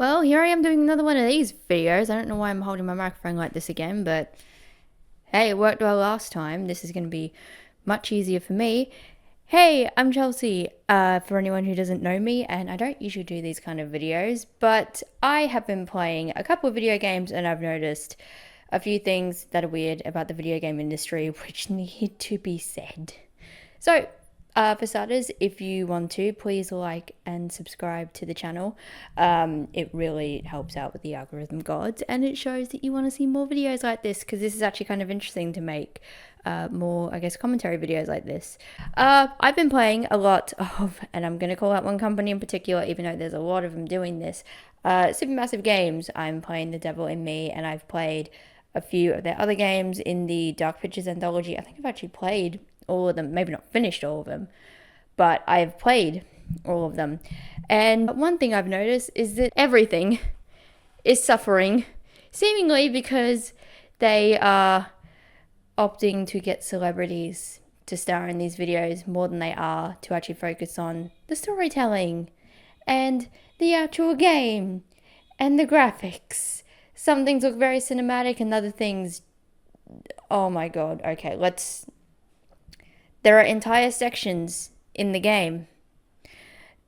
Well, here I am doing another one of these videos. I don't know why I'm holding my microphone like this again, but hey, it worked well last time. This is going to be much easier for me. Hey, I'm Chelsea, for anyone who doesn't know me, and I don't usually do these kind of videos, but I have been playing a couple of video games and I've noticed a few things that are weird about the video game industry which need to be said. So, for starters, if you want to, please like and subscribe to the channel. It really helps out with the algorithm gods, and it shows that you want to see more videos like this, because this is actually kind of interesting to make more, I guess, commentary videos like this. I've been playing a lot of, and I'm going to call out one company in particular, even though there's a lot of them doing this, Supermassive Games. I'm playing The Devil in Me, and I've played a few of their other games in the Dark Pictures anthology. I think I've actually played all of them, maybe not finished all of them, but I've played all of them. And one thing I've noticed is that everything is suffering, seemingly because they are opting to get celebrities to star in these videos more than they are to actually focus on the storytelling and the actual game and the graphics. Some things look very cinematic and other things, oh my god. Okay, there are entire sections in the game.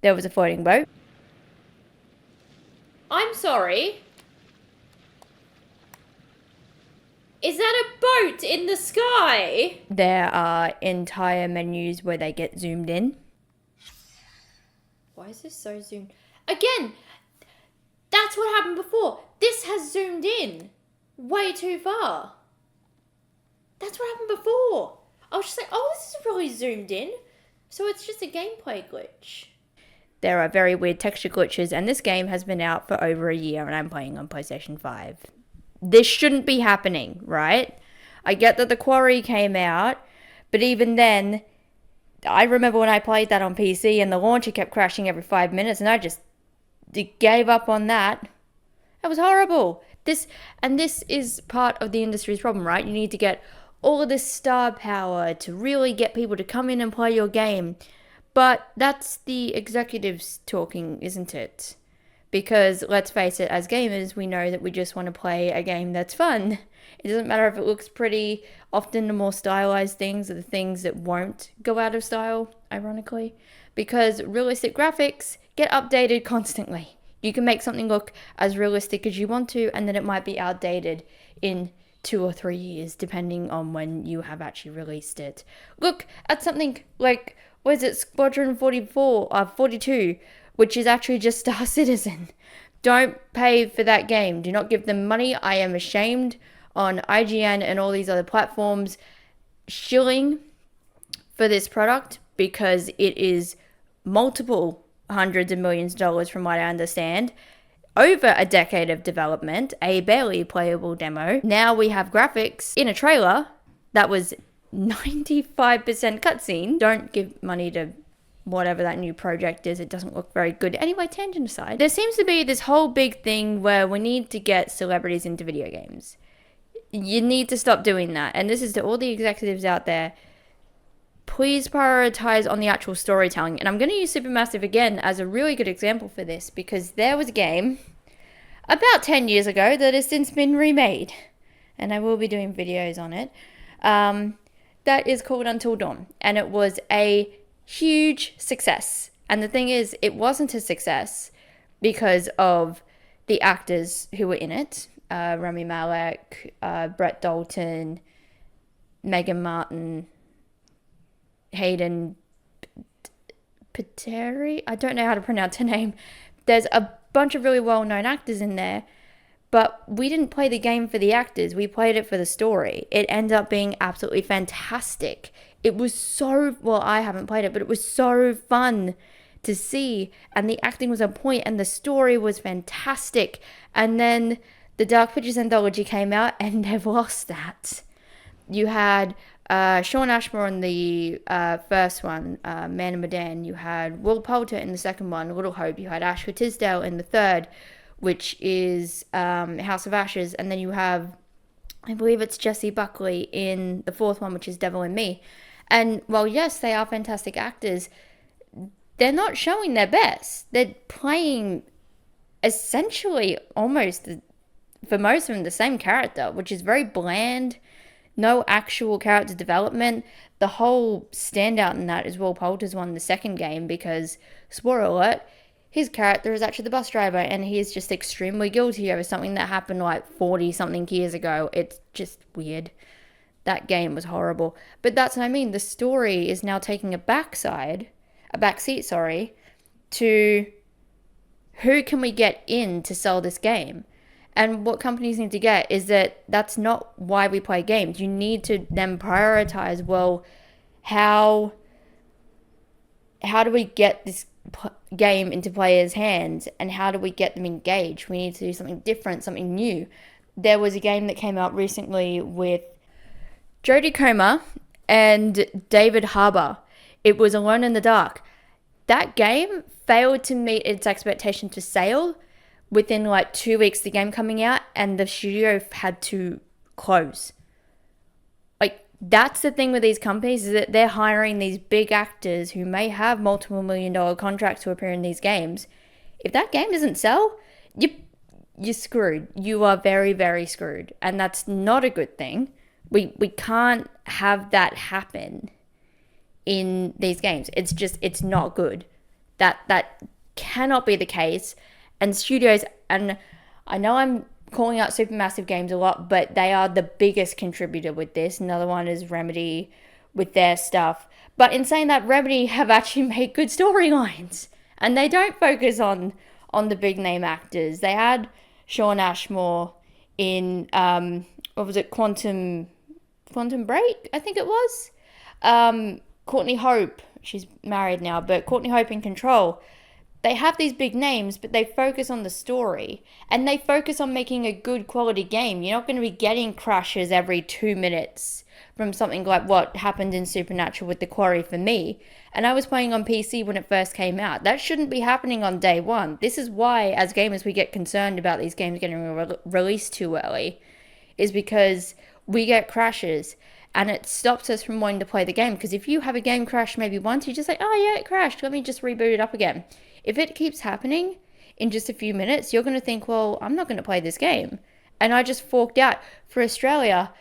There was a floating boat. I'm sorry. Is that a boat in the sky? There are entire menus where they get zoomed in. Why is this so zoomed? Again, that's what happened before. This has zoomed in way too far. That's what happened before. I was just like, oh, this is really zoomed in. So it's just a gameplay glitch. There are very weird texture glitches, and this game has been out for over a year, and I'm playing on PlayStation 5. This shouldn't be happening, right? I get that The Quarry came out, but even then, I remember when I played that on PC and the launcher kept crashing every 5 minutes, and I just gave up on that. That was horrible. This is part of the industry's problem, right? You need to get all of this star power to really get people to come in and play your game. But that's the executives talking, isn't it? Because let's face it, as gamers, we know that we just want to play a game that's fun. It doesn't matter if it looks pretty. Often the more stylized things are the things that won't go out of style, ironically. Because realistic graphics get updated constantly. You can make something look as realistic as you want to, and then it might be outdated in 2 or 3 years, depending on when you have actually released it. Look at something like, what is it, Squadron 42, which is actually just Star Citizen. Don't pay for that game. Do not give them money. I am ashamed on IGN and all these other platforms shilling for this product, because it is multiple hundreds of millions of dollars from what I understand. Over a decade of development, a barely playable demo. Now we have graphics in a trailer that was 95% cutscene. Don't give money to whatever that new project is. It doesn't look very good. Anyway, tangent aside, there seems to be this whole big thing where we need to get celebrities into video games. You need to stop doing that. And this is to all the executives out there. Please prioritize on the actual storytelling. And I'm going to use Supermassive again as a really good example for this, because there was a game about 10 years ago that has since been remade, and I will be doing videos on it, that is called Until Dawn, and it was a huge success. And the thing is, it wasn't a success because of the actors who were in it. Rami Malek, Brett Dalton, Megan Martin, Hayden Pateri, I don't know how to pronounce her name. There's a bunch of really well-known actors in there, but we didn't play the game for the actors. We played it for the story. It ended up being absolutely fantastic. It was so, well, I haven't played it, but it was so fun to see, and the acting was on point, and the story was fantastic. And then the Dark Pictures anthology came out, and they've lost that. You had Shawn Ashmore in the first one, Man of Medan. You had Will Poulter in the second one, Little Hope. You had Ashley Tisdale in the third, which is House of Ashes. And then you have, I believe it's Jessie Buckley in the fourth one, which is Devil in Me. And while, yes, they are fantastic actors, they're not showing their best. They're playing essentially almost, for most of them, the same character, which is very bland. No actual character development. The whole standout in that is Will Poulter's one in the second game because, spoiler alert, his character is actually the bus driver and he is just extremely guilty over something that happened like 40 something years ago. It's just weird. That game was horrible. But that's what I mean. The story is now taking a backseat, to who can we get in to sell this game? And what companies need to get is that that's not why we play games. You need to then prioritize, well, how do we get this game into players' hands and how do we get them engaged? We need to do something different, something new. There was a game that came out recently with Jodie Comer and David Harbour. It was Alone in the Dark. That game failed to meet its expectation to sale within like 2 weeks of the game coming out, and the studio had to close. Like, that's the thing with these companies, is that they're hiring these big actors who may have multiple $1 million contracts to appear in these games. If that game doesn't sell, you're screwed. You are very, very screwed. And that's not a good thing. We can't have that happen in these games. It's not good. That cannot be the case. And studios, and I know I'm calling out Supermassive Games a lot, but they are the biggest contributor with this. Another one is Remedy with their stuff. But in saying that, Remedy have actually made good storylines. And they don't focus on the big name actors. They had Shawn Ashmore in, what was it, Quantum Break, I think it was. Courtney Hope, she's married now, but Courtney Hope in Control. They have these big names, but they focus on the story. And they focus on making a good quality game. You're not going to be getting crashes every 2 minutes from something like what happened in Supernatural with The Quarry for me. And I was playing on PC when it first came out. That shouldn't be happening on day one. This is why, as gamers, we get concerned about these games getting released too early. Is because we get crashes. And it stops us from wanting to play the game. Because if you have a game crash maybe once, you're just like, oh yeah, it crashed. Let me just reboot it up again. If it keeps happening in just a few minutes, you're going to think, well, I'm not going to play this game. And I just forked out. For Australia,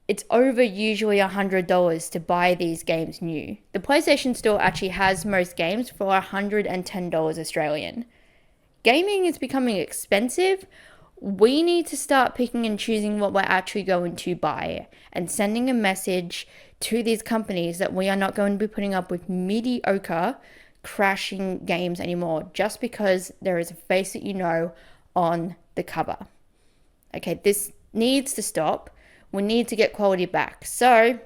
it's over usually $100 to buy these games new. The PlayStation Store actually has most games for $110 Australian. Gaming is becoming expensive. We need to start picking and choosing what we're actually going to buy and sending a message to these companies that we are not going to be putting up with mediocre crashing games anymore just because there is a face that you know on the cover. Okay, this needs to stop. We need to get quality back. So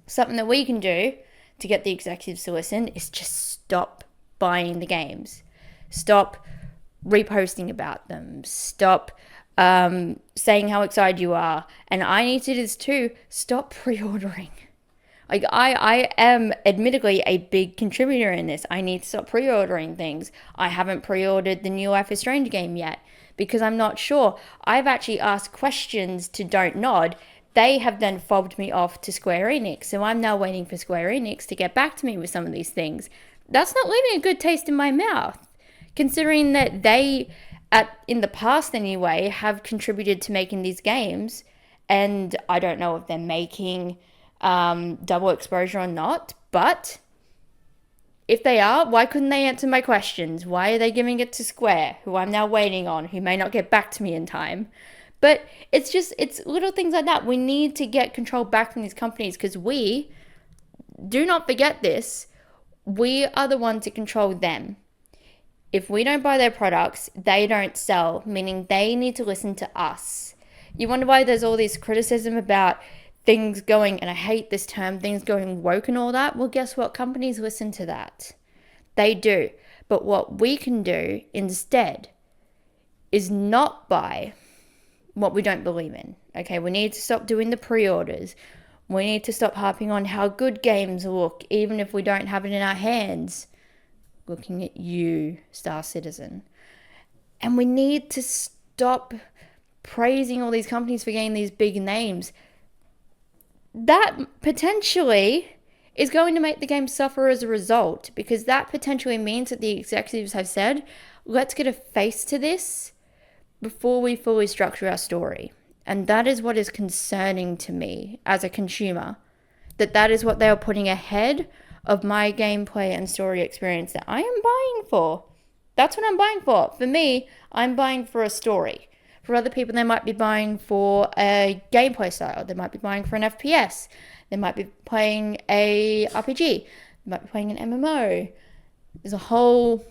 something that we can do to get the executives to listen is just stop buying the games. Stop reposting about them. Stop saying how excited you are. And I need to do this too. Stop pre-ordering. Like, I am admittedly a big contributor in this. I need to stop pre-ordering things. I haven't pre-ordered the new Life is Strange game yet because I'm not sure. I've actually asked questions to Don't Nod. They have then fobbed me off to Square Enix. So I'm now waiting for Square Enix to get back to me with some of these things. That's not leaving a good taste in my mouth, considering that they, in the past anyway, have contributed to making these games. And I don't know if they're making Double Exposure or not, but if they are, why couldn't they answer my questions? Why are they giving it to Square, who I'm now waiting on, who may not get back to me in time? But it's little things like that. We need to get control back from these companies because do not forget this, we are the ones that control them. If we don't buy their products, they don't sell, meaning they need to listen to us. You wonder why there's all this criticism about things going, and I hate this term, things going woke and all that. Well, guess what? Companies listen to that. They do. But what we can do instead is not buy what we don't believe in. Okay, we need to stop doing the pre-orders. We need to stop harping on how good games look, even if we don't have it in our hands. Looking at you, Star Citizen. And we need to stop praising all these companies for getting these big names. That potentially is going to make the game suffer as a result, because that potentially means that the executives have said, let's get a face to this before we fully structure our story. And that is what is concerning to me as a consumer, that is what they are putting ahead of my gameplay and story experience that I am buying for. That's what I'm buying for. For me, I'm buying for a story. For other people, they might be buying for a gameplay style. They might be buying for an FPS. They might be playing a RPG. They might be playing an MMO. There's a whole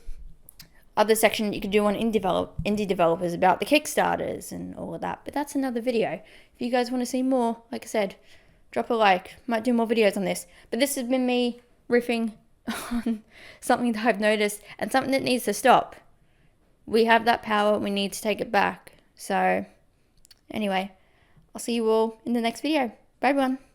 other section you could do on indie developers about the Kickstarters and all of that. But that's another video. If you guys want to see more, like I said, drop a like. Might do more videos on this. But this has been me riffing on something that I've noticed and something that needs to stop. We have that power. We need to take it back. So, anyway, I'll see you all in the next video. Bye, everyone.